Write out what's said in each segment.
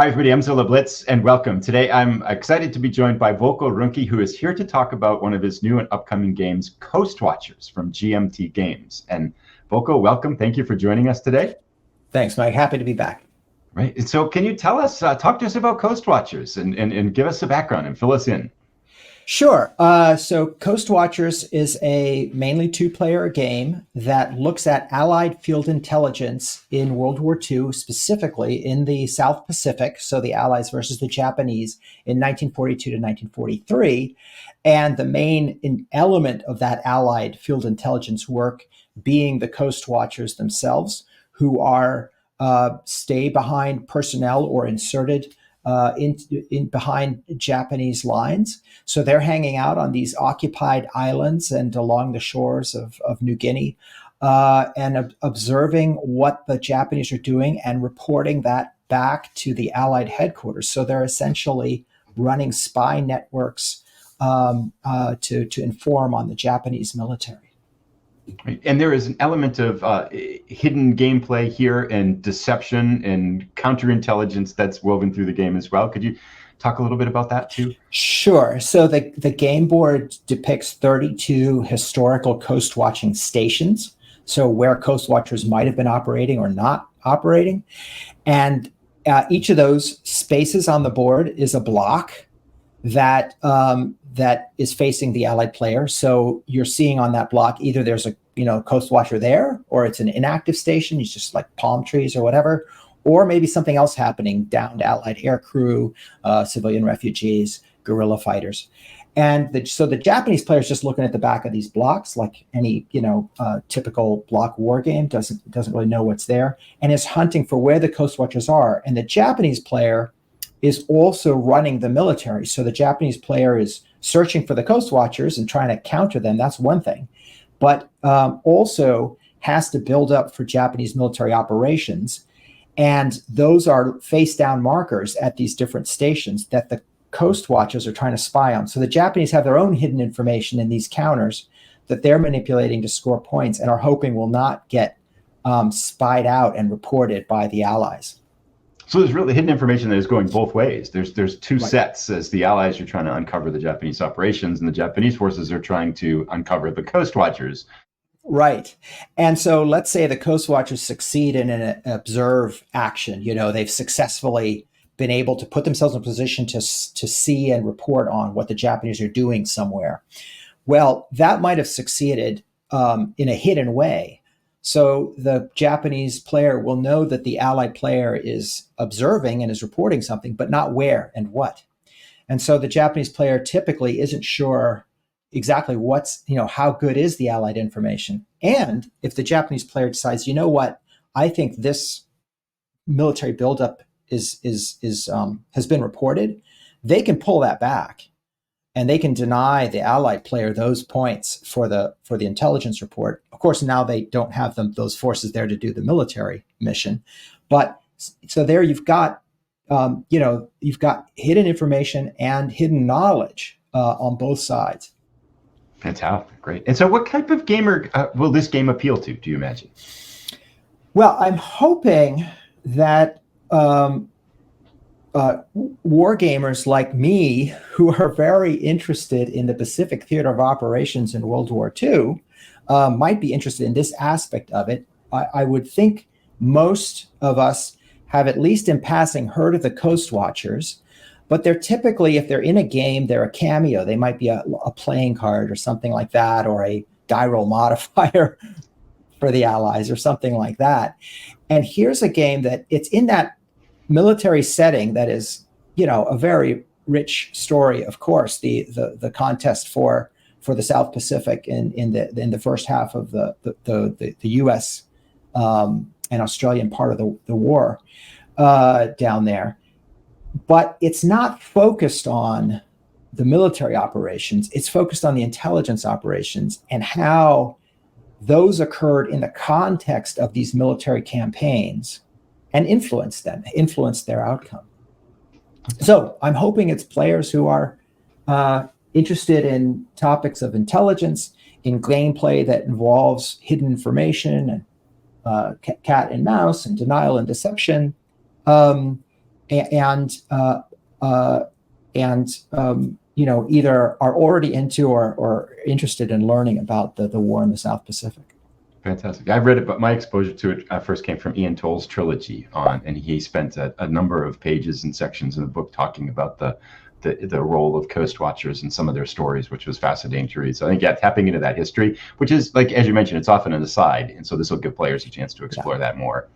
Hi, everybody. I'm Zilla Blitz, and welcome. Today, I'm excited to be joined by Volko Ruhnke, who is here to talk about one of his new and upcoming games, Coast Watchers from GMT Games. And Volko, welcome. Thank you for joining us today. Thanks, Mike. Happy to be back. Right. And so can you tell us, talk to us about Coast Watchers and give us a background and fill us in? Sure. So Coast Watchers is a mainly two-player game that looks at Allied field intelligence in World War II, specifically in the South Pacific, so the Allies versus the Japanese in 1942 to 1943. And the main element of that Allied field intelligence work being the Coast Watchers themselves, who are stay behind personnel or inserted in behind Japanese lines. So they're hanging out on these occupied islands and along the shores of New Guinea and observing what the Japanese are doing and reporting that back to the Allied headquarters. So they're essentially running spy networks to inform on the Japanese military. And there is an element of hidden gameplay here and deception and counterintelligence that's woven through the game as well. Could you talk a little bit about that too? Sure. So the game board depicts 32 historical coast watching stations. So where coast watchers might have been operating or not operating. And each of those spaces on the board is a block that is facing the Allied player. So you're seeing on that block, either there's a coast watcher there, or it's an inactive station, it's just like palm trees or whatever, or maybe something else happening, downed Allied air crew, civilian refugees, guerrilla fighters. And so the Japanese player is just looking at the back of these blocks, like any typical block war game, doesn't really know what's there, and is hunting for where the coast watchers are. And the Japanese player is also running the military. So the Japanese player is searching for the coast watchers and trying to counter them. That's one thing. But also has to build up for Japanese military operations. And those are face down markers at these different stations that the coast watchers are trying to spy on. So the Japanese have their own hidden information in these counters that they're manipulating to score points and are hoping will not get spied out and reported by the Allies. So there's really hidden information that is going both ways. There's two sets, as the Allies are trying to uncover the Japanese operations, and the Japanese forces are trying to uncover the Coast Watchers. Right. And so let's say the Coast Watchers succeed in an observe action. They've successfully been able to put themselves in a position to see and report on what the Japanese are doing somewhere. Well, that might have succeeded in a hidden way. So the Japanese player will know that the Allied player is observing and is reporting something, but not where and what. And so the Japanese player typically isn't sure exactly how good is the Allied information. And if the Japanese player decides, I think this military buildup has been reported, they can pull that back. And they can deny the Allied player those points for the intelligence report. Of course, now they don't have those forces there to do the military mission. But so there you've got hidden information and hidden knowledge on both sides. Fantastic, great. And so, what type of gamer will this game appeal to? Do you imagine? Well, I'm hoping that war gamers like me, who are very interested in the Pacific theater of operations in World War II, might be interested in this aspect of it. I would think most of us have, at least in passing, heard of the Coast Watchers, but they're typically, if they're in a game, they're a cameo. They might be a playing card or something like that, or a die roll modifier for the Allies or something like that. And here's a game that it's in that military setting that is, a very rich story. Of course, the contest for the South Pacific in the first half of the U.S. And Australian part of the war down there, but it's not focused on the military operations. It's focused on the intelligence operations and how those occurred in the context of these military campaigns and influence their outcome. So I'm hoping it's players who are interested in topics of intelligence, in gameplay that involves hidden information and cat and mouse and denial and deception, and either are already into or interested in learning about the war in the South Pacific. Fantastic. I've read it, but my exposure to it first came from Ian Toll's trilogy and he spent a number of pages and sections in the book talking about the role of Coast Watchers and some of their stories, which was fascinating to read. So I think, yeah, tapping into that history, which is, like, as you mentioned, it's often an aside. And so this will give players a chance to explore that more.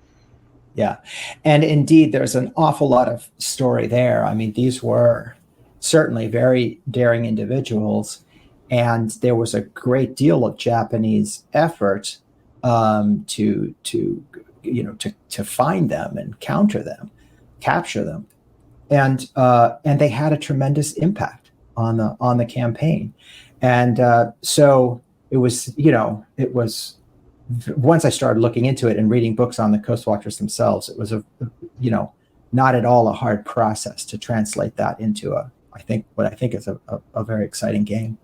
Yeah. And indeed, there's an awful lot of story there. I mean, these were certainly very daring individuals, and there was a great deal of Japanese effort to find them and counter them, capture them, and they had a tremendous impact on the campaign. And so it was once I started looking into it and reading books on the Coast Watchers themselves, it was not at all a hard process to translate that into what I think is a very exciting game.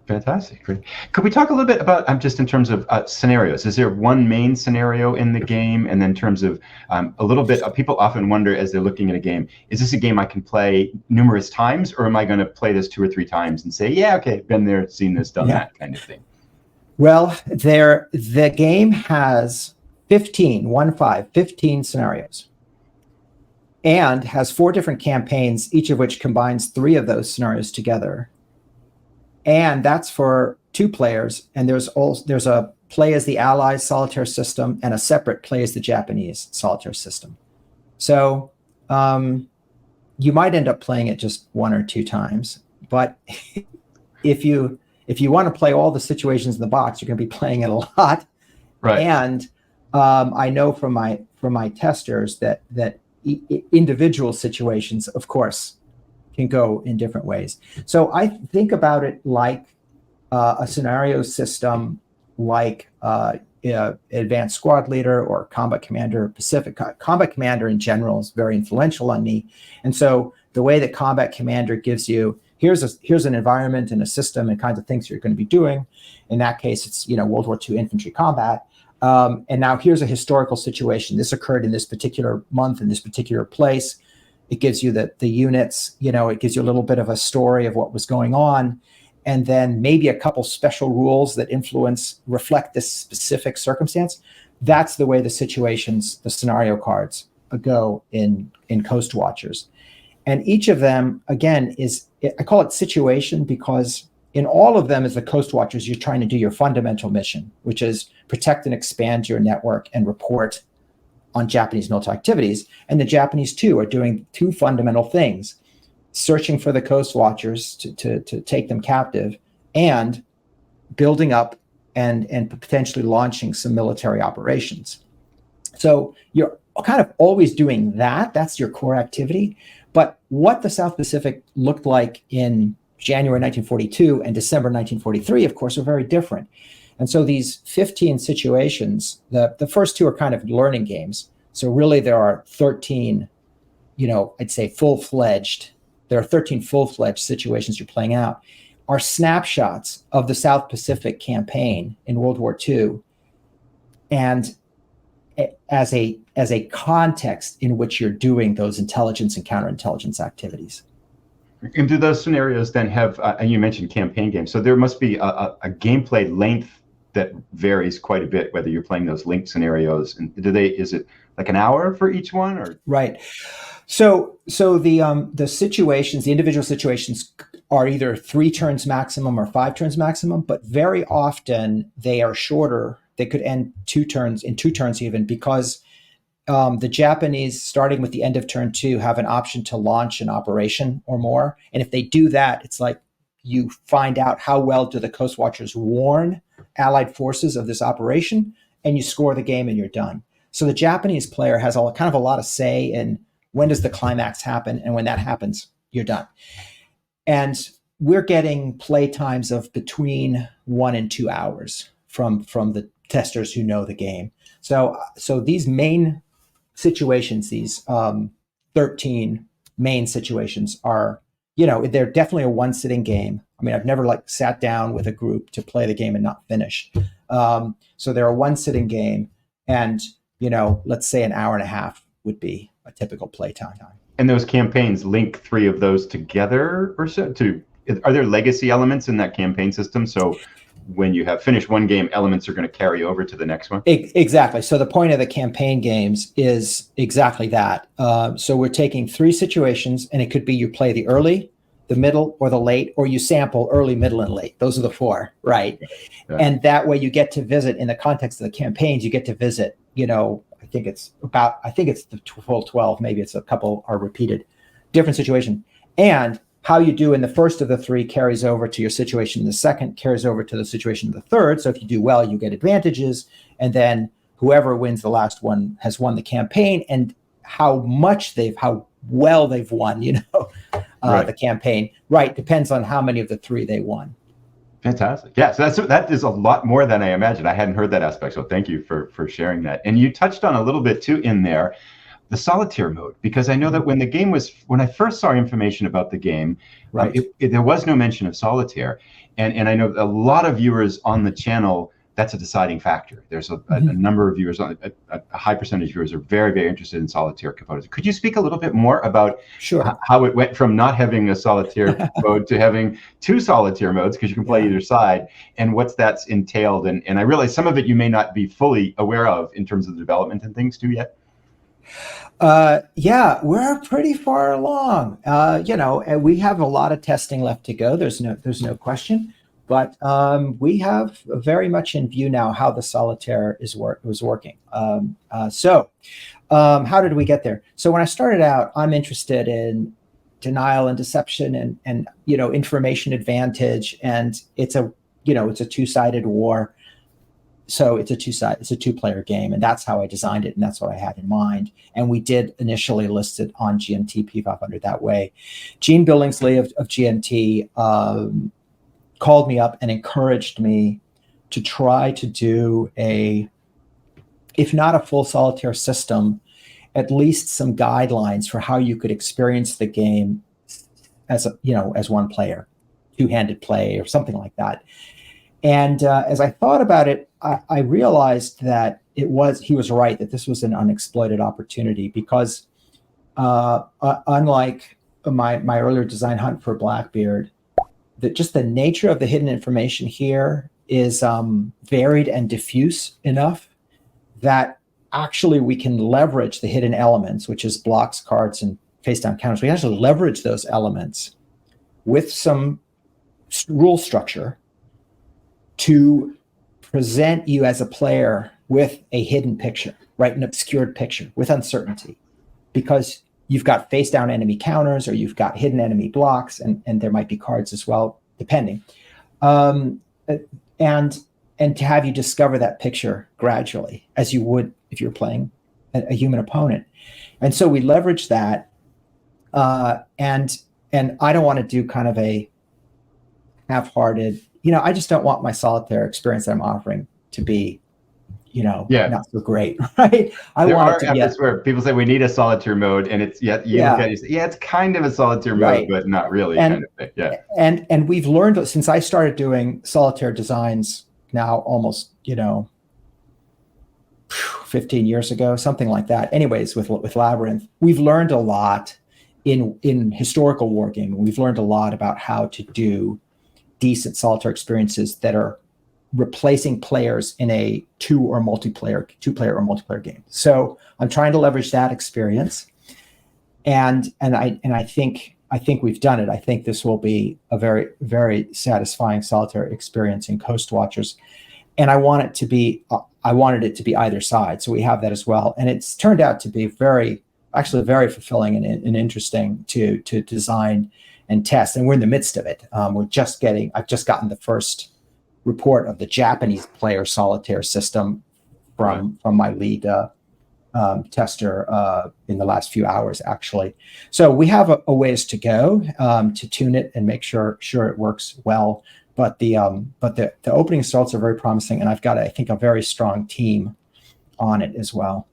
Fantastic. Great. Could we talk a little bit about just in terms of scenarios? Is there one main scenario in the game? And then in terms of a little bit, people often wonder as they're looking at a game, is this a game I can play numerous times, or am I going to play this 2 or 3 times and say, yeah, okay, been there, seen this, done that kind of thing? Well, the game has 15 scenarios, and has 4 different campaigns, each of which combines 3 of those scenarios together. And that's for 2 players. And there's a play as the Allies Solitaire system and a separate play as the Japanese Solitaire system. So you might end up playing it just 1 or 2 times. But if you want to play all the situations in the box, you're going to be playing it a lot. Right. And I know from my testers that individual situations, of course, can go in different ways. So I think about it like a scenario system, like Advanced Squad Leader or Combat Commander Pacific. Combat Commander in general is very influential on me. And so the way that Combat Commander gives you, here's an environment and a system and kinds of things you're going to be doing. In that case, it's World War II infantry combat. And now here's a historical situation. This occurred in this particular month in this particular place. It gives you the units, it gives you a little bit of a story of what was going on, and then maybe a couple special rules that reflect this specific circumstance. That's the way the scenario cards go in Coast Watchers. And each of them, again, I call it situation because in all of them as the Coast Watchers, you're trying to do your fundamental mission, which is protect and expand your network and report on Japanese military activities. And the Japanese, too, are doing 2 fundamental things: searching for the Coast Watchers to take them captive, and building up and potentially launching some military operations. So you're kind of always doing that. That's your core activity. But what the South Pacific looked like in January 1942 and December 1943, of course, are very different. And so these 15 situations, the first 2 are kind of learning games. So really there are 13, I'd say there are 13 full-fledged situations you're playing out, are snapshots of the South Pacific campaign in World War II, and as a context in which you're doing those intelligence and counterintelligence activities. And do those scenarios then have, and you mentioned campaign games, so there must be a gameplay length that varies quite a bit, whether you're playing those linked scenarios. And is it like an hour for each one, or? Right. So the situations, the individual situations, are either 3 turns maximum or 5 turns maximum, but very often they are shorter. They could end 2 turns even, because the Japanese, starting with the end of turn 2, have an option to launch an operation or more. And if they do that, it's like you find out how well do the Coast Watchers warn Allied forces of this operation, and you score the game and you're done. So the Japanese player has kind of a lot of say in when does the climax happen, and when that happens, you're done. And we're getting play times of between 1 and 2 hours from the testers who know the game. So these main situations, these 13 main situations, are, they're definitely a one sitting game. I mean, I've never sat down with a group to play the game and not finish. So they're a one sitting game, and let's say an hour and a half would be a typical play time. And those campaigns link 3 of those together, or so? Are there legacy elements in that campaign system? So when you have finished one game, elements are going to carry over to the next one? Exactly. So the point of the campaign games is exactly that. So we're taking 3 situations, and it could be you play the early, the middle, or the late, or you sample early, middle, and late. Those are the 4, right? Yeah. And that way you get to visit, in the context of the campaigns, you get to visit, I think it's the full 12, maybe it's a couple are repeated, different situation. And how you do in the first of the 3 carries over to your situation in the second, carries over to the situation in the third. So if you do well, you get advantages. And then whoever wins the last one has won the campaign. And how well they've won, Right. the campaign, right, depends on how many of the 3 they won. Fantastic. Yeah, so that is a lot more than I imagined. I hadn't heard that aspect, so thank you for sharing that. And you touched on a little bit too in there, the solitaire mode, because I know that when I first saw information about the game, right, there was no mention of solitaire, and I know a lot of viewers on the channel, that's a deciding factor. There's a number of viewers, a high percentage of viewers are very, very interested in solitaire components. Could you speak a little bit more about how it went from not having a solitaire mode to having 2 solitaire modes, because you can play either side, and what's that's entailed? And I realize some of it you may not be fully aware of in terms of the development and things too yet. Yeah, we're pretty far along. And we have a lot of testing left to go. There's no question. But we have very much in view now how the solitaire was working. So how did we get there? So when I started out, I'm interested in denial and deception and information advantage, and it's a 2-sided war. So it's a 2-player game, and that's how I designed it, and that's what I had in mind. And we did initially list it on GMT P500 that way. Gene Billingsley of GMT called me up and encouraged me to try to do if not a full solitaire system, at least some guidelines for how you could experience the game as one player, 2-handed play or something like that. And as I thought about it, I realized that he was right, that this was an unexploited opportunity, because unlike my earlier design hunt for Blackbeard, just the nature of the hidden information here is varied and diffuse enough that actually we can leverage the hidden elements, which is blocks, cards, and face-down counters. We actually leverage those elements with some rule structure to present you as a player with a hidden picture, right? An obscured picture with uncertainty, because you've got face-down enemy counters, or you've got hidden enemy blocks, and there might be cards as well, depending. And to have you discover that picture gradually, as you would if you're playing a human opponent. And so we leverage that, and I don't want to do kind of a half-hearted, I just don't want my solitaire experience that I'm offering to be, not so great, right? There are efforts where people say we need a solitaire mode, and it's look at it, you say, it's kind of a solitaire mode, but not really, kind of thing. Yeah. And we've learned, since I started doing solitaire designs now almost 15 years ago, something like that. Anyways, with Labyrinth, we've learned a lot in historical wargaming. We've learned a lot about how to do decent solitaire experiences that are replacing players in a 2-player or multiplayer game. So I'm trying to leverage that experience, and I think we've done it. I think this will be a very, very satisfying solitaire experience in Coast Watchers, and I wanted it to be either side. So we have that as well, and it's turned out to be very fulfilling and interesting to design and test. And we're in the midst of it. I've just gotten the first report of the Japanese player solitaire system from my lead tester in the last few hours, actually. So we have a ways to go to tune it and make sure it works well. But the opening results are very promising, and I've got, I think, a very strong team on it as well.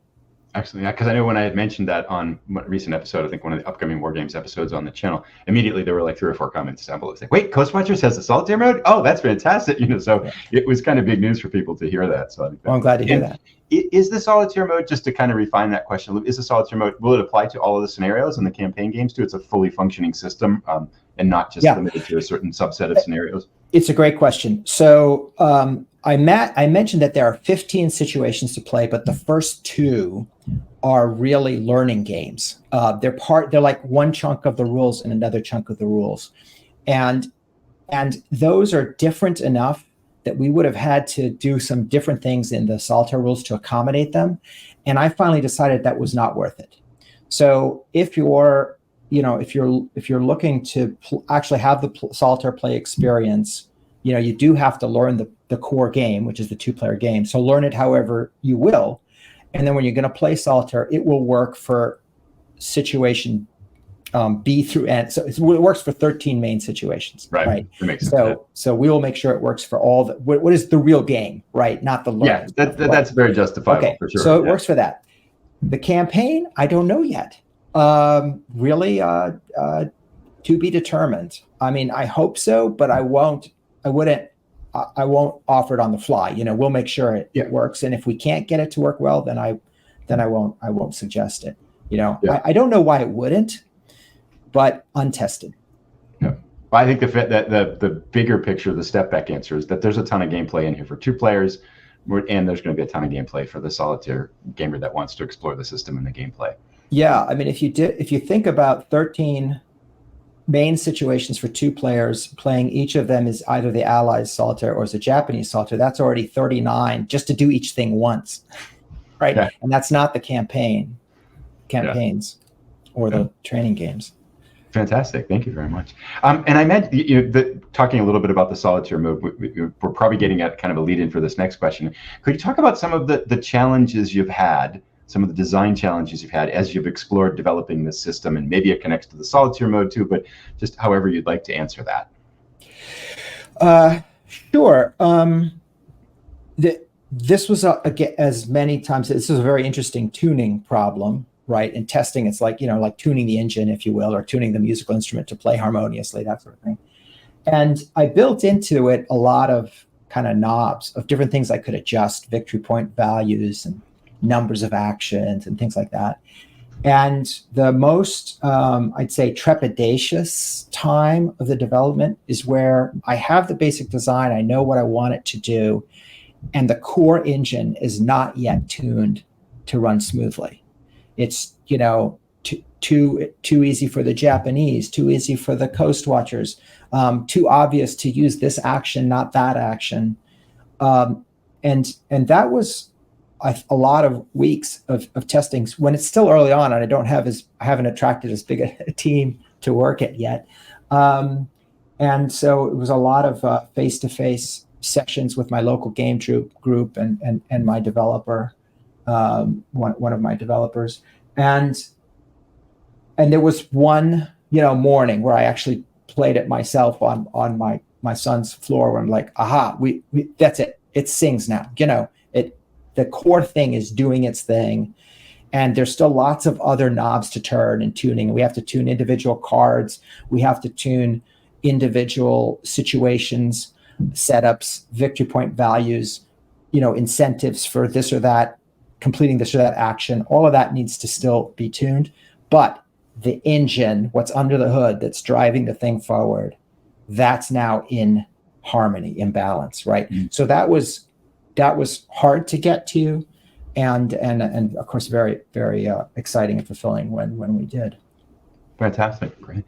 Actually, because I know when I had mentioned that on a recent episode, I think one of the upcoming War Games episodes on the channel, immediately there were like 3 or 4 comments assembled. It's like, wait, Coast Watchers has a solitaire mode? Oh, that's fantastic. So it was kind of big news for people to hear that. So I think I'm glad to hear that. Is the solitaire mode, just to kind of refine that question, is the solitaire mode, will it apply to all of the scenarios in the campaign games too? It's a fully functioning system and not just limited to a certain subset of scenarios? It's a great question. So I mentioned that there are 15 situations to play, but the first 2 are really learning games. They're like one chunk of the rules and another chunk of the rules. And those are different enough that we would have had to do some different things in the solitaire rules to accommodate them. And I finally decided that was not worth it. So if you're looking to actually have the solitaire play experience, you do have to learn the core game, which is the 2-player game. So learn it however you will. And then when you're going to play solitaire, it will work for situation B through N. So it works for 13 main situations. Right. That makes sense. So we will make sure it works for all what is the real game, right? Not the learning. Yeah, that's very justifiable for sure. So it works for that. The campaign, I don't know yet. Really to be determined. I mean, I hope so, but I won't offer it on the fly. We'll make sure it works. And if we can't get it to work well, then I won't suggest it. I don't know why it wouldn't, but untested. Yeah. Well, I think the bigger picture, the step back answer is that there's a ton of gameplay in here for 2 players, and there's going to be a ton of gameplay for the solitaire gamer that wants to explore the system and the gameplay. Yeah, I mean, if you think about 13 main situations for 2 players, playing each of them is either the Allies solitaire or is a Japanese solitaire, that's already 39 just to do each thing once, right? Yeah. And that's not the campaigns or the training games. Fantastic. Thank you very much. And I meant, talking a little bit about the solitaire mode, we're probably getting at kind of a lead in for this next question. Could you talk about some of the challenges you've had, some of the design challenges you've had as you've explored developing this system? And maybe it connects to the solitaire mode too, but just however you'd like to answer that. Sure. This was, as many times, this was a very interesting tuning problem. Right. And testing, it's like, like tuning the engine, if you will, or tuning the musical instrument to play harmoniously, that sort of thing. And I built into it a lot of kind of knobs of different things I could adjust, victory point values and numbers of actions and things like that. And the most, I'd say, trepidatious time of the development is where I have the basic design, I know what I want it to do, and the core engine is not yet tuned to run smoothly. It's, too easy for the Japanese, too easy for the Coast Watchers, too obvious to use this action, not that action. And that was a lot of weeks of testing when it's still early on, and I haven't attracted as big a team to work it yet. And so it was a lot of face-to-face sessions with my local game group and my developer. One of my developers, and there was one morning where I actually played it myself on my son's floor, where I'm like, aha, we that's it, it sings now. The core thing is doing its thing, and there's still lots of other knobs to turn and tuning. We have to tune individual cards, we have to tune individual situations, setups, victory point values, incentives for this or that, completing this or that action. All of that needs to still be tuned, but the engine, what's under the hood that's driving the thing forward, that's now in harmony, in balance, right? Mm-hmm. So that was hard to get to, and of course very, very exciting and fulfilling when we did. Fantastic, great.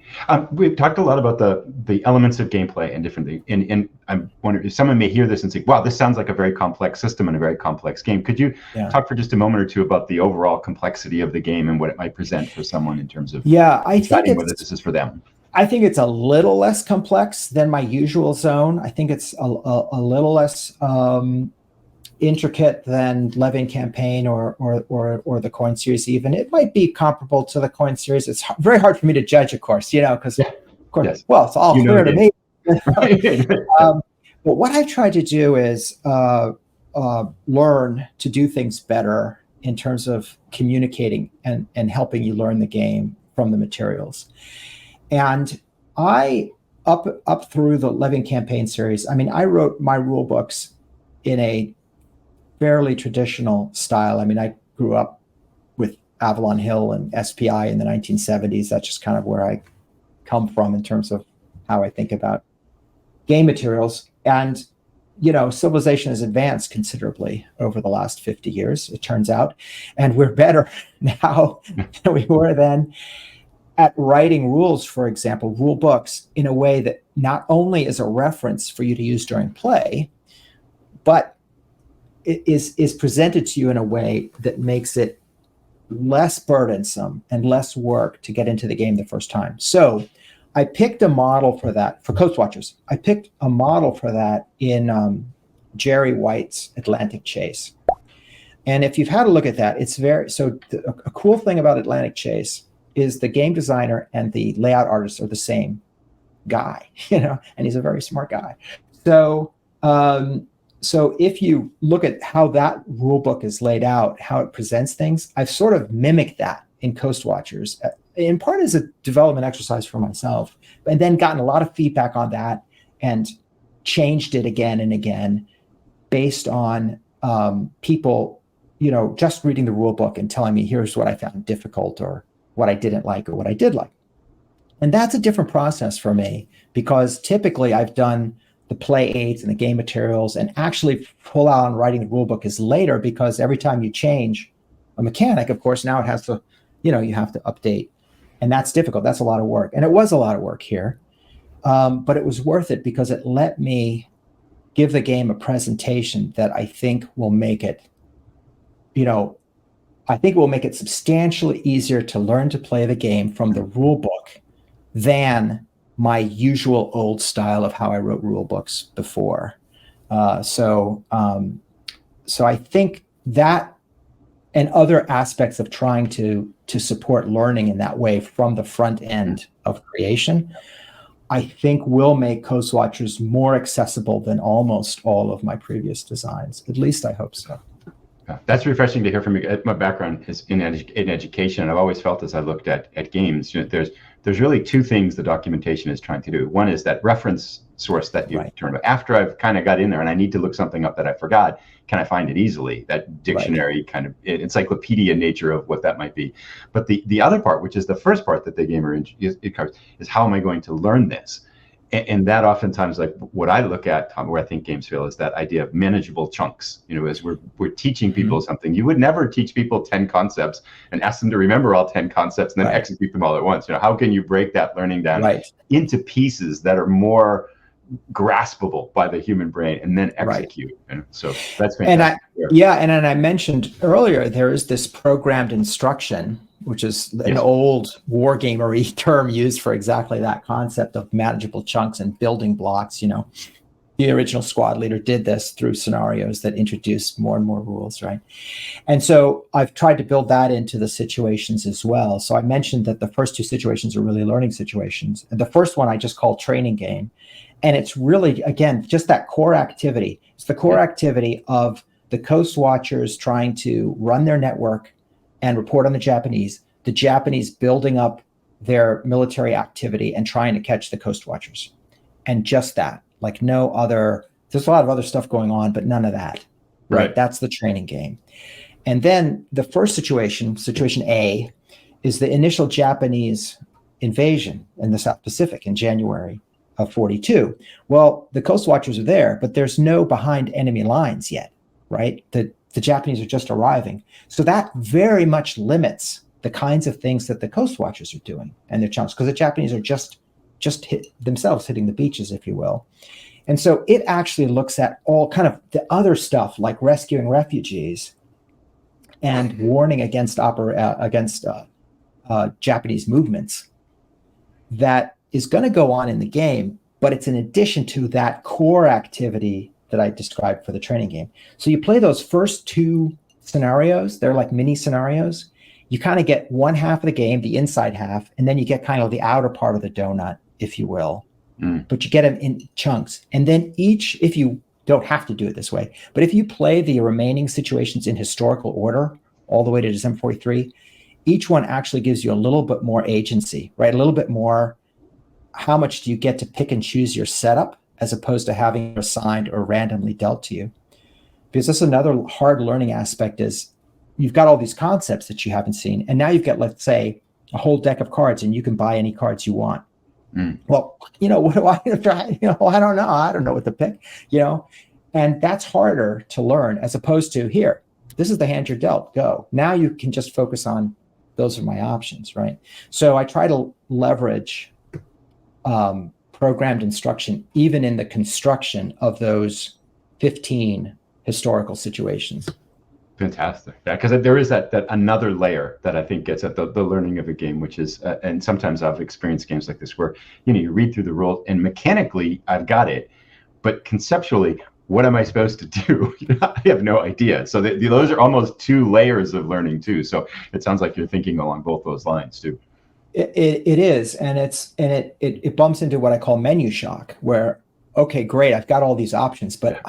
We've talked a lot about the elements of gameplay and different things, and I'm wondering if someone may hear this and say, wow, this sounds like a very complex system and a very complex game. Could you talk for just a moment or two about the overall complexity of the game and what it might present for someone in terms of deciding whether this is for them? I think it's a little less complex than my usual zone. I think it's a little less intricate than Levin Campaign or the Coin series. Even it might be comparable to the Coin series. It's very hard for me to judge, of course, because of course, well, it's all clear to me. But what I've tried to do is learn to do things better in terms of communicating and helping you learn the game from the materials. And I, up through the Living Campaign series, I mean, I wrote my rule books in a fairly traditional style. I mean, I grew up with Avalon Hill and SPI in the 1970s. That's just kind of where I come from in terms of how I think about game materials. And, you know, civilization has advanced considerably over the last 50 years, it turns out. And we're better now than we were then at writing rules, for example, rule books, in a way that not only is a reference for you to use during play, but it is presented to you in a way that makes it less burdensome and less work to get into the game the first time. So I picked a model for that for Coast Watchers. I picked a model for that in Jerry White's Atlantic Chase. And if you've had a look at that, it's very, so a cool thing about Atlantic Chase is the game designer and the layout artist are the same guy, you know, and he's a very smart guy. So, so if you look at how that rule book is laid out, how it presents things, I've sort of mimicked that in Coast Watchers, in part as a development exercise for myself, and then gotten a lot of feedback on that and changed it again and again based on people, you know, just reading the rule book and telling me, here's what I found difficult or what I didn't like or what I did like. And that's a different process for me, because typically I've done the play aids and the game materials, and actually pull out on writing the rule book is later, because every time you change a mechanic, of course, now it has to, you know, you have to update. And that's difficult. That's a lot of work. And it was a lot of work here. But it was worth it because it let me give the game a presentation that I think will make it, you know, I think will make it substantially easier to learn to play the game from the rule book than my usual old style of how I wrote rule books before. So I think that and other aspects of trying to support learning in that way from the front end of creation, I think will make Coast Watchers more accessible than almost all of my previous designs. At least I hope so. That's refreshing to hear from you. My background is in education, and I've always felt as I looked at games, you know, there's really two things the documentation is trying to do. One is that reference source that you turn to. After I've kind of got in there and I need to look something up that I forgot, can I find it easily? That dictionary kind of encyclopedia nature of what that might be. But the other part, which is the first part that the gamer it covers, is how am I going to learn this? And that oftentimes, like what I look at, Tom, where I think games fail, is that idea of manageable chunks. You know, as we're teaching people something, you would never teach people 10 concepts and ask them to remember all 10 concepts and then execute them all at once. You know, how can you break that learning down into pieces that are more graspable by the human brain and then execute? And so that's fantastic. And I mentioned earlier, there is this programmed instruction, which is an old wargamery term used for exactly that concept of manageable chunks and building blocks. You know, the original squad leader did this through scenarios that introduced more and more rules, right? And so I've tried to build that into the situations as well. So I mentioned that the first two situations are really learning situations. And the first one I just call training game. And it's really, again, just that core activity. It's the core activity of the Coast Watchers trying to run their network and report on the Japanese building up their military activity and trying to catch the Coast Watchers. And just that, like no other, there's a lot of other stuff going on, but none of that, right? That's the training game. And then the first situation A, is the initial Japanese invasion in the South Pacific in January of 42. Well, the Coast Watchers are there, but there's no behind enemy lines yet, right? The Japanese are just arriving. So that very much limits the kinds of things that the Coast Watchers are doing and their chunks, because the Japanese are just hitting the beaches, if you will. And so it actually looks at all kind of the other stuff like rescuing refugees and warning against Japanese movements that is going to go on in the game, but it's in addition to that core activity that I described for the training game. So you play those first two scenarios, they're like mini scenarios. You kind of get one half of the game, the inside half, and then you get kind of the outer part of the donut, if you will. But you get them in chunks. And then each, if you don't have to do it this way, but if you play the remaining situations in historical order, all the way to December 43, each one actually gives you a little bit more agency, right? A little bit more, how much do you get to pick and choose your setup as opposed to having assigned or randomly dealt to you? Because that's another hard learning aspect is you've got all these concepts that you haven't seen. And now you've got, let's say, a whole deck of cards and you can buy any cards you want. Well, what do I try? I don't know. I don't know what to pick, and that's harder to learn as opposed to here, this is the hand you're dealt, go. Now you can just focus on, those are my options, right? So I try to leverage programmed instruction, even in the construction of those 15 historical situations. Fantastic. Yeah, because there is that another layer that I think gets at the learning of a game, which is, and sometimes I've experienced games like this where, you read through the rules and mechanically I've got it, but conceptually, what am I supposed to do? I have no idea. So those are almost two layers of learning too. So it sounds like you're thinking along both those lines too. It is, and it bumps into what I call menu shock, where, okay, great, I've got all these options, but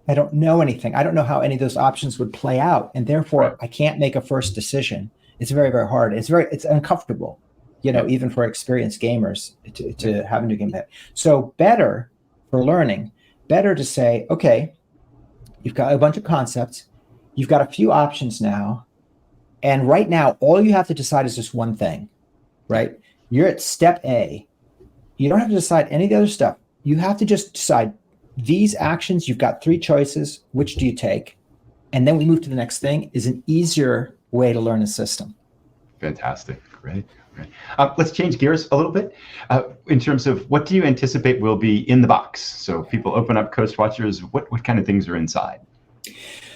I don't know anything. I don't know how any of those options would play out, and therefore I can't make a first decision. It's very, very hard. It's uncomfortable, even for experienced gamers to have a new game. So better for learning, better to say, okay, you've got a bunch of concepts, you've got a few options now, and right now all you have to decide is just one thing, right? You're at step A. You don't have to decide any of the other stuff. You have to just decide these actions. You've got 3 choices. Which do you take? And then we move to the next thing is an easier way to learn a system. Fantastic. Great. Let's change gears a little bit in terms of what do you anticipate will be in the box? So people open up Coast Watchers, what kind of things are inside?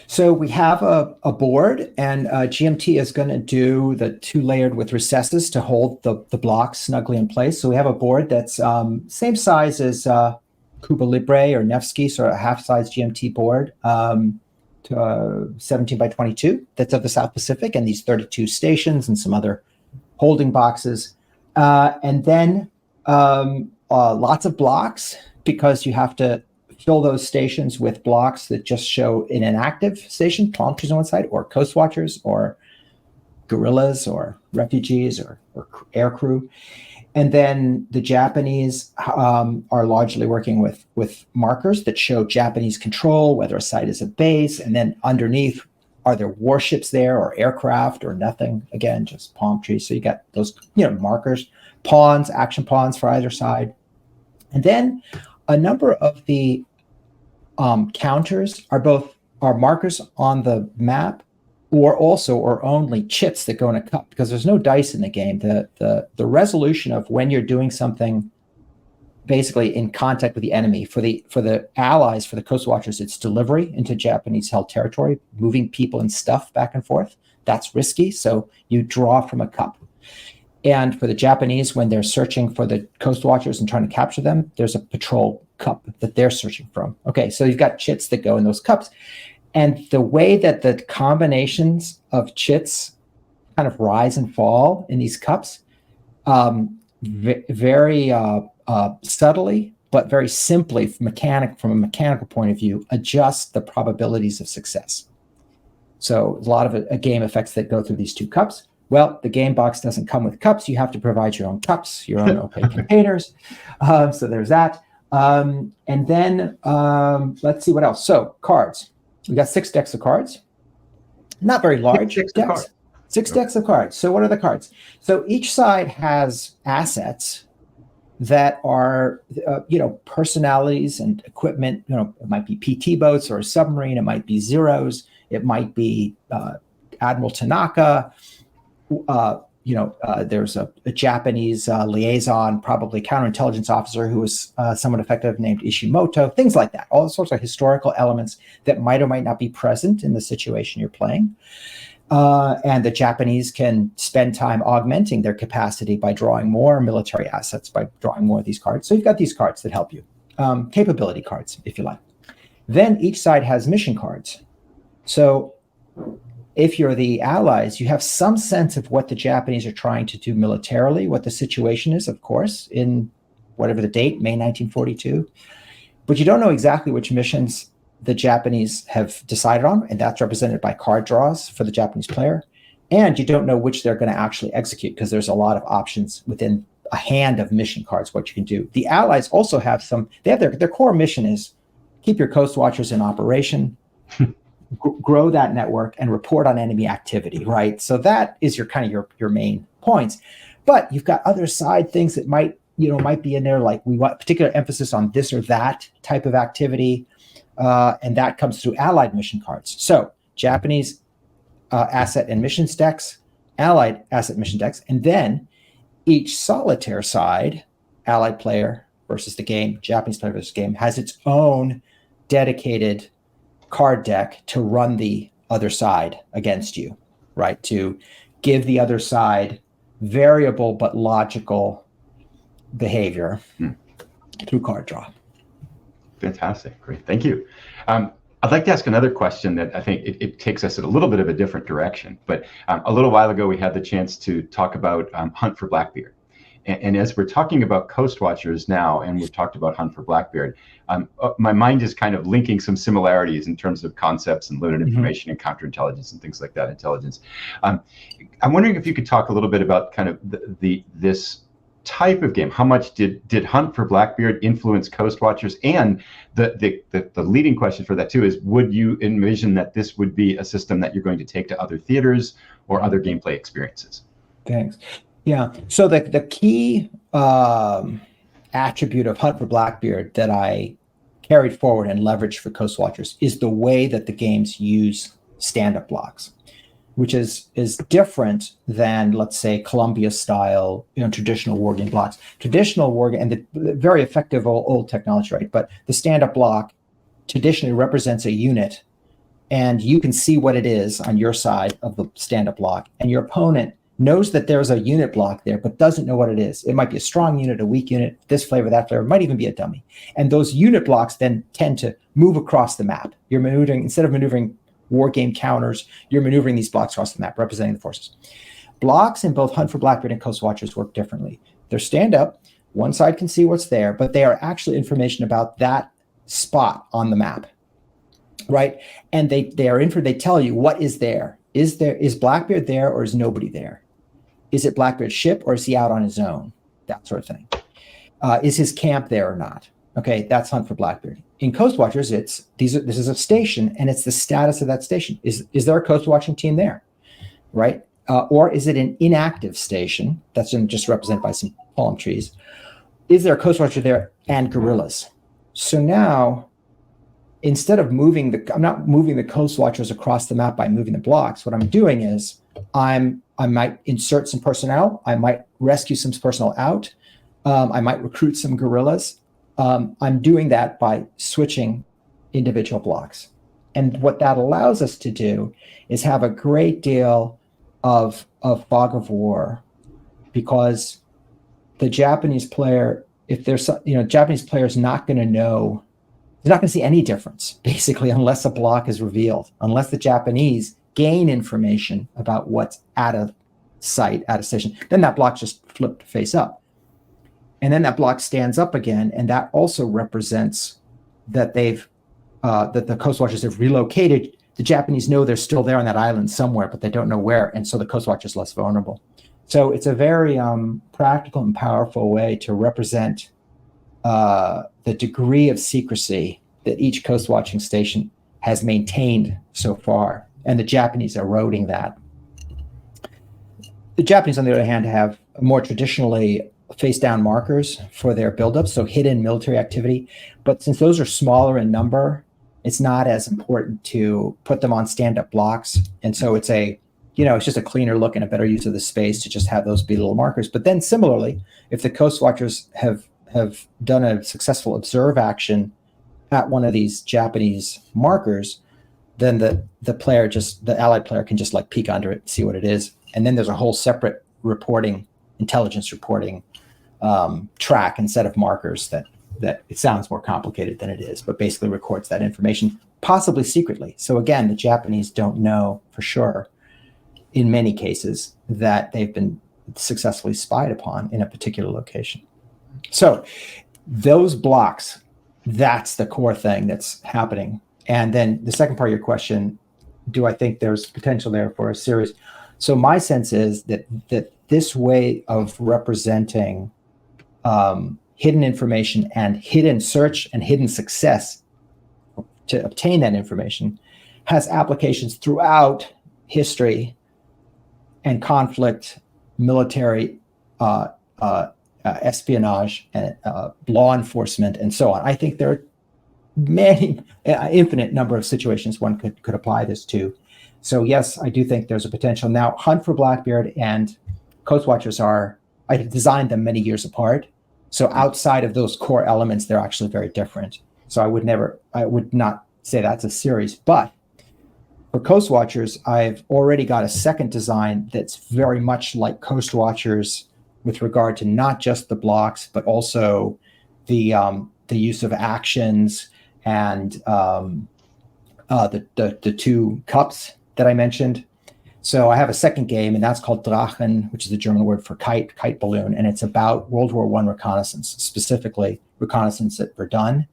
So we have a board, and GMT is going to do the 2-layered with recesses to hold the blocks snugly in place. So we have a board that's same size as Cuba Libre or Nevsky, sort of a half-size GMT board, 17 by 22. That's of the South Pacific, and these 32 stations and some other holding boxes. And then lots of blocks, because you have to fill those stations with blocks that just show an inactive station, palm trees on one side, or coast watchers, or guerrillas, or refugees, or air crew. And then the Japanese are largely working with markers that show Japanese control, whether a site is a base, and then underneath, are there warships there, or aircraft, or nothing? Again, just palm trees. So you got those, markers, pawns, action pawns for either side. And then a number of the counters are markers on the map, or only chits that go in a cup, because there's no dice in the game. The resolution of when you're doing something basically in contact with the enemy, for the allies, for the Coast Watchers, it's delivery into Japanese held territory, moving people and stuff back and forth. That's risky, so you draw from a cup. And for the Japanese, when they're searching for the Coast Watchers and trying to capture them, there's a patrol cup that they're searching from. Okay, so you've got chits that go in those cups. And the way that the combinations of chits kind of rise and fall in these cups, very subtly, but very simply, from a mechanical point of view, adjust the probabilities of success. So a lot of game effects that go through these 2 cups. Well, the game box doesn't come with cups. You have to provide your own cups, your own opaque containers. So there's that. And then let's see what else. So cards. We got 6 decks of cards. Not very large decks. 6 decks of cards. So what are the cards? So each side has assets that are, personalities and equipment. It might be PT boats or a submarine. It might be Zeros. It might be Admiral Tanaka. There's a Japanese liaison, probably counterintelligence officer who was somewhat effective, named Ishimoto, things like that. All sorts of historical elements that might or might not be present in the situation you're playing. And the Japanese can spend time augmenting their capacity by drawing more military assets, by drawing more of these cards. So you've got these cards that help you, capability cards, if you like. Then each side has mission cards. So if you're the Allies, you have some sense of what the Japanese are trying to do militarily, what the situation is, of course, in whatever the date, May 1942. But you don't know exactly which missions the Japanese have decided on, and that's represented by card draws for the Japanese player. And you don't know which they're going to actually execute because there's a lot of options within a hand of mission cards, what you can do. The Allies also have their core mission is keep your Coast Watchers in operation, grow that network, and report on enemy activity, right? So that is your main points. But you've got other side things that might be in there, like we want particular emphasis on this or that type of activity, and that comes through Allied mission cards. So Japanese asset and missions decks, Allied asset mission decks, and then each Solitaire side, Allied player versus the game, Japanese player versus game, has its own dedicated card deck to run the other side against you, right? To give the other side variable but logical behavior through card draw. Fantastic. Great. Thank you. I'd like to ask another question that I think it takes us in a little bit of a different direction. But a little while ago, we had the chance to talk about Hunt for Blackbeard. And as we're talking about Coast Watchers now, and we've talked about Hunt for Blackbeard, my mind is kind of linking some similarities in terms of concepts and limited information and counterintelligence and things like that, intelligence. I'm wondering if you could talk a little bit about kind of this type of game. How much did Hunt for Blackbeard influence Coast Watchers? And the leading question for that too is, would you envision that this would be a system that you're going to take to other theaters or other gameplay experiences? Thanks. Yeah. So the key attribute of Hunt for Blackbeard that I carried forward and leveraged for Coast Watchers is the way that the games use stand-up blocks, which is different than, let's say, Columbia style, traditional wargame blocks. Traditional wargame, and the very effective old technology, right? But the stand-up block traditionally represents a unit, and you can see what it is on your side of the stand-up block, and your opponent knows that there's a unit block there, but doesn't know what it is. It might be a strong unit, a weak unit, this flavor, that flavor, it might even be a dummy. And those unit blocks then tend to move across the map. You're maneuvering, instead of maneuvering war game counters, you're maneuvering these blocks across the map, representing the forces. Blocks in both Hunt for Blackbeard and Coast Watchers work differently. They're stand up, one side can see what's there, but they are actually information about that spot on the map, right? And they tell you what is there. Is Blackbeard there or is nobody there? Is it Blackbeard's ship or is he out on his own? That sort of thing. Is his camp there or not? Okay, that's Hunt for Blackbeard. In Coast Watchers, this is a station, and it's the status of that station. Is there a coast watching team there, right? Or is it an inactive station that's just represented by some palm trees? Is there a coast watcher there and guerrillas? So now, instead of I'm not moving the coast watchers across the map by moving the blocks. What I'm doing is I might insert some personnel. I might rescue some personnel out. I might recruit some guerrillas. I'm doing that by switching individual blocks. And what that allows us to do is have a great deal of fog of war, because the Japanese player, if there's, Japanese player is not going to know, they're not going to see any difference, basically, unless a block is revealed, unless the Japanese gain information about what's out of sight, out of station. Then that block just flipped face up. And then that block stands up again, and that also represents that that the Coast Watchers have relocated. The Japanese know they're still there on that island somewhere, but they don't know where, and so the Coast Watcher is less vulnerable. So it's a very practical and powerful way to represent the degree of secrecy that each coast watching station has maintained so far, and the Japanese eroding that. The Japanese, on the other hand, have more traditionally face-down markers for their buildup, so hidden military activity. But since those are smaller in number, it's not as important to put them on stand-up blocks. And so it's it's just a cleaner look and a better use of the space to just have those be little markers. But then similarly, if the Coast Watchers have done a successful observe action at one of these Japanese markers, then the allied player can just like peek under it, see what it is. And then there's a whole separate intelligence reporting track and set of markers that it sounds more complicated than it is, but basically records that information, possibly secretly. So again, the Japanese don't know for sure, in many cases, that they've been successfully spied upon in a particular location. So those blocks, that's the core thing that's happening And then the second part of your question, do I think there's potential there for a series? So my sense is that this way of representing hidden information and hidden search and hidden success to obtain that information has applications throughout history and conflict, military, espionage, and law enforcement, and so on. I think there are many, infinite number of situations one could apply this to. So yes, I do think there's a potential. Now, Hunt for Blackbeard and Coast Watchers I designed them many years apart. So outside of those core elements, they're actually very different. So I would not say that's a series. But for Coast Watchers, I've already got a second design that's very much like Coast Watchers with regard to not just the blocks, but also the use of actions and the two cups that I mentioned. So I have a second game, and that's called Drachen, which is the German word for kite balloon, and it's about World War I reconnaissance, specifically reconnaissance at Verdun.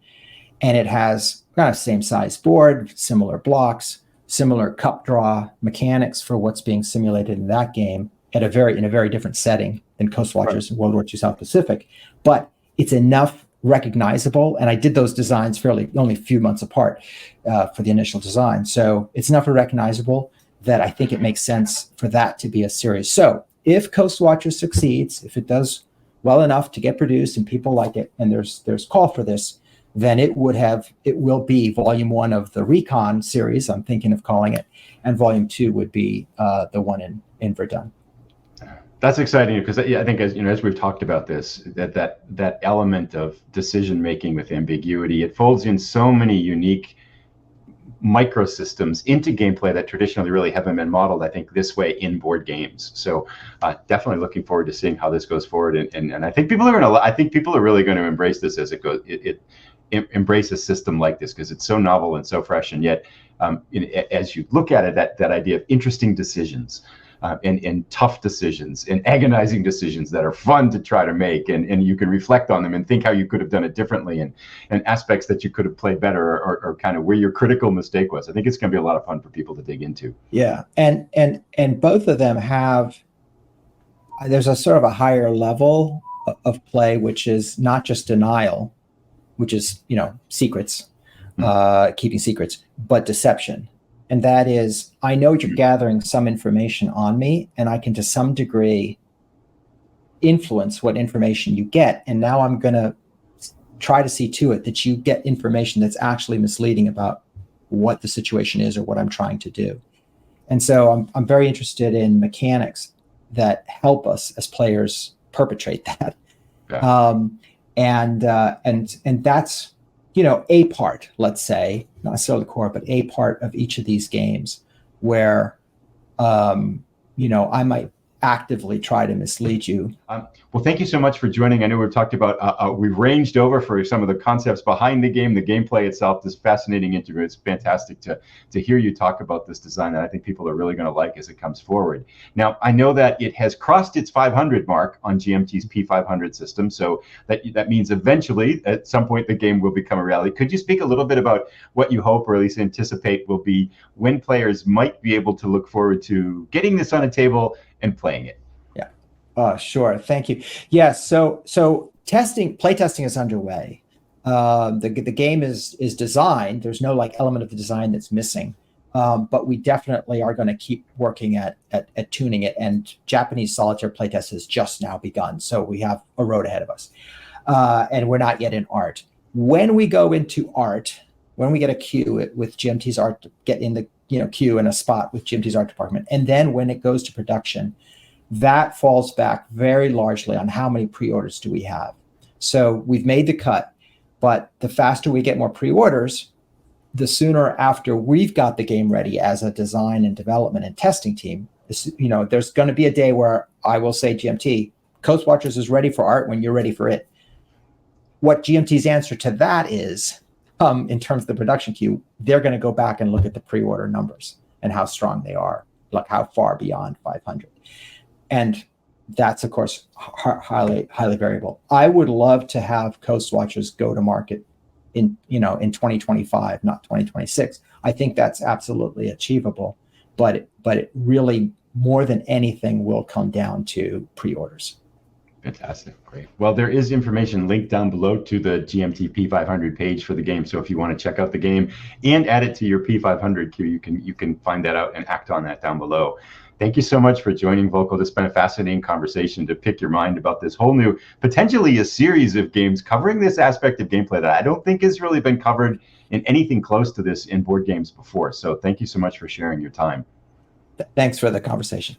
And it has kind of same size board, similar blocks, similar cup draw mechanics for what's being simulated in that game in a very different setting than Coast Watchers in World War II South Pacific. But it's enough recognizable, and I did those designs only a few months apart for the initial design. So it's enough recognizable that I think it makes sense for that to be a series. So if Coast Watchers succeeds, if it does well enough to get produced and people like it, and there's call for this, then it will be volume 1 of the Recon series, I'm thinking of calling it, and volume 2 would be the one in Verdun. That's exciting because I think as we've talked about this, that element of decision making with ambiguity, it folds in so many unique microsystems into gameplay that traditionally really haven't been modeled, I think, this way in board games. So definitely looking forward to seeing how this goes forward, and I think people are really going to embrace this as it goes. It embrace a system like this because it's so novel and so fresh, and yet as you look at it, that idea of interesting decisions. And tough decisions and agonizing decisions that are fun to try to make, and you can reflect on them and think how you could have done it differently, and aspects that you could have played better, or kind of where your critical mistake was. I think it's going to be a lot of fun for people to dig into. Yeah, and both of them there's a sort of a higher level of play, which is not just denial, which is secrets, keeping secrets, but deception. And that is, I know you're gathering some information on me, and I can to some degree influence what information you get. And now I'm going to try to see to it that you get information that's actually misleading about what the situation is or what I'm trying to do. And so I'm very interested in mechanics that help us as players perpetrate that. Yeah. And that's, a part, let's say, not necessarily the core, but a part of each of these games where, I might actively try to mislead you. Well, thank you so much for joining. I know we've talked about, we've ranged over for some of the concepts behind the game, the gameplay itself, this fascinating interview. It's fantastic to hear you talk about this design that I think people are really going to like as it comes forward. Now, I know that it has crossed its 500 mark on GMT's P500 system, so that means eventually, at some point, the game will become a reality. Could you speak a little bit about what you hope, or at least anticipate, will be when players might be able to look forward to getting this on a table and playing it? Sure. Thank you. Yes. So play testing is underway. The game is designed. There's no element of the design that's missing. But we definitely are going to keep working at tuning it. And Japanese Solitaire playtest has just now begun. So we have a road ahead of us. And we're not yet in art. When we go into art, when we get a queue with GMT's art, get in the queue in a spot with GMT's art department, and then when it goes to production, that falls back very largely on how many pre-orders do we have. So we've made the cut, but the faster we get more pre-orders, the sooner after we've got the game ready as a design and development and testing team, there's going to be a day where I will say, GMT, Coast Watchers is ready for art when you're ready for it. What GMT's answer to that is, in terms of the production queue, they're going to go back and look at the pre-order numbers and how strong they are, like how far beyond 500. And that's, of course, highly variable. I would love to have Coast Watchers go to market in 2025, not 2026. I think that's absolutely achievable, but it really, more than anything, will come down to pre-orders. Fantastic. Great. Well, there is information linked down below to the GMT P500 page for the game. So if you want to check out the game and add it to your P500 queue, you can find that out and act on that down below. Thank you so much for joining, Volko. This has been a fascinating conversation to pick your mind about this whole new, potentially a series of games covering this aspect of gameplay that I don't think has really been covered in anything close to this in board games before. So thank you so much for sharing your time. Thanks for the conversation.